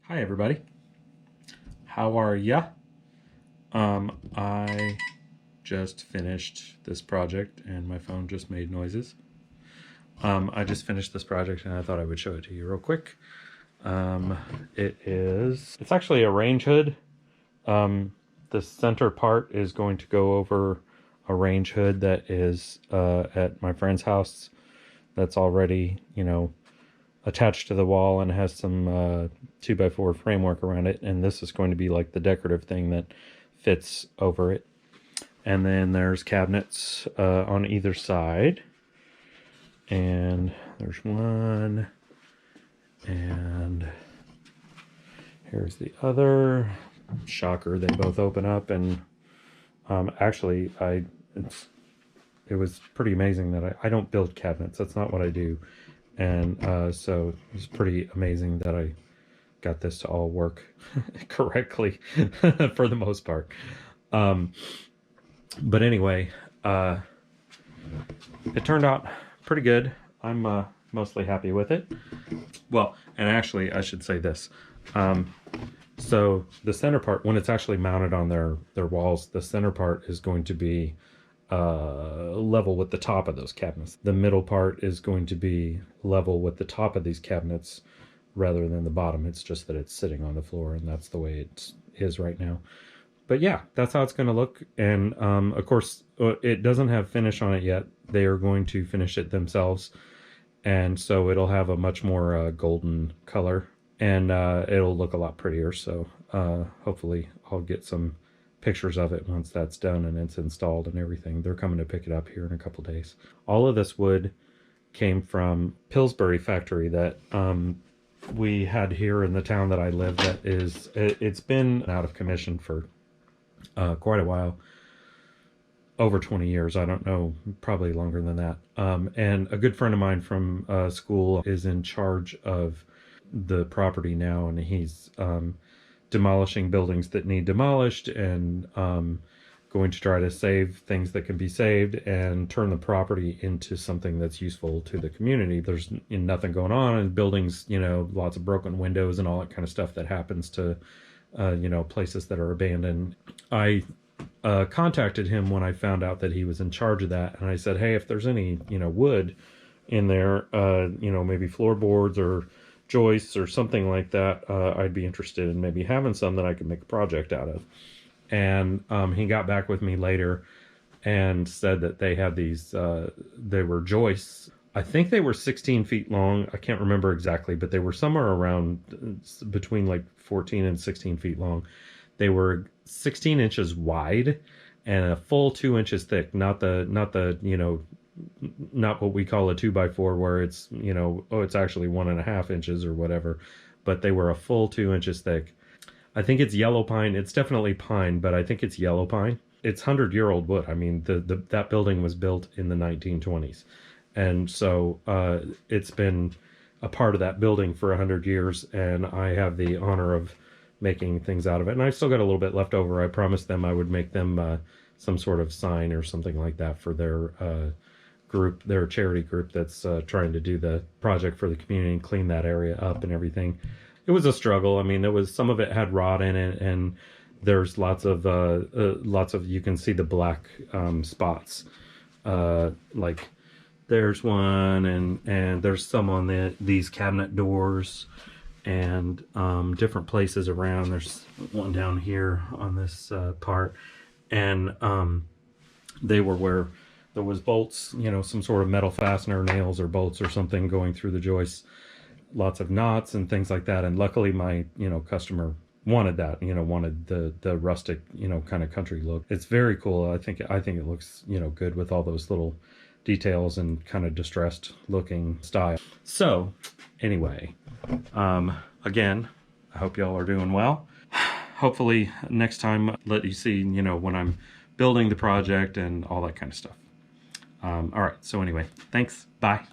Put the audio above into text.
Hi everybody, how are ya? I just finished this project and my phone just made noises. I just finished this project and I thought I would show it to you real quick. It's actually a range hood. The center part is going to go over a range hood that is at my friend's house that's already, attached to the wall and has some 2x4 framework around it, and this is going to be like the decorative thing that fits over it. And then there's cabinets on either side, and there's one, and here's the other. Shocker, they both open up, and actually it was pretty amazing that I don't build cabinets. That's not what I do. And so it's pretty amazing that I got this to all work correctly for the most part. But anyway, it turned out pretty good. I'm mostly happy with it. Well, and actually I should say this. So the center part, when it's actually mounted on their walls, the center part is going to be level with the top of those cabinets. The middle part is going to be level with the top of these cabinets rather than the bottom. It's just that it's sitting on the floor, and that's the way it is right now. But yeah, that's how it's going to look. And of course, it doesn't have finish on it yet. They are going to finish it themselves, and so it'll have a much more golden color, and it'll look a lot prettier. So hopefully I'll get some pictures of it once that's done and it's installed and everything. They're coming to pick it up here in a couple days. All of this wood came from Pillsbury factory that we had here in the town that I live. That is, it's been out of commission for quite a while, over 20 years. I don't know, probably longer than that. And a good friend of mine from school is in charge of the property now, and he's demolishing buildings that need demolished, and going to try to save things that can be saved and turn the property into something that's useful to the community. There's nothing going on in buildings, lots of broken windows and all that kind of stuff that happens to places that are abandoned. I contacted him when I found out that he was in charge of that, and I said, hey, if there's any wood in there, maybe floorboards or joists or something like that, I'd be interested in maybe having some that I could make a project out of. And he got back with me later and said that they had these, they were joists. I think they were 16 feet long. I can't remember exactly, but they were somewhere around between like 14 and 16 feet long. They were 16 inches wide and a full 2 inches thick, not what we call a 2x4 where it's, it's actually 1.5 inches or whatever, but they were a full 2 inches thick. I think it's yellow pine. It's definitely pine, but I think it's yellow pine. It's 100-year-old wood. I mean, that building was built in the 1920s. And so it's been a part of that building for 100 years, and I have the honor of making things out of it. And I still got a little bit left over. I promised them I would make them some sort of sign or something like that for their group, their charity group that's trying to do the project for the community and clean that area up and everything. It was a struggle. I mean, there was, some of it had rot in it, and there's lots of you can see the black spots. Like there's one, and there's some on these cabinet doors and different places around. There's one down here on this part, and they were where there was bolts, some sort of metal fastener, nails or bolts or something going through the joists, lots of knots and things like that. And luckily my, customer wanted that, wanted the rustic, kind of country look. It's very cool. I think it looks, good with all those little details and kind of distressed looking style. So anyway, again, I hope y'all are doing well. Hopefully next time let you see, when I'm building the project and all that kind of stuff. All right. So anyway, thanks. Bye.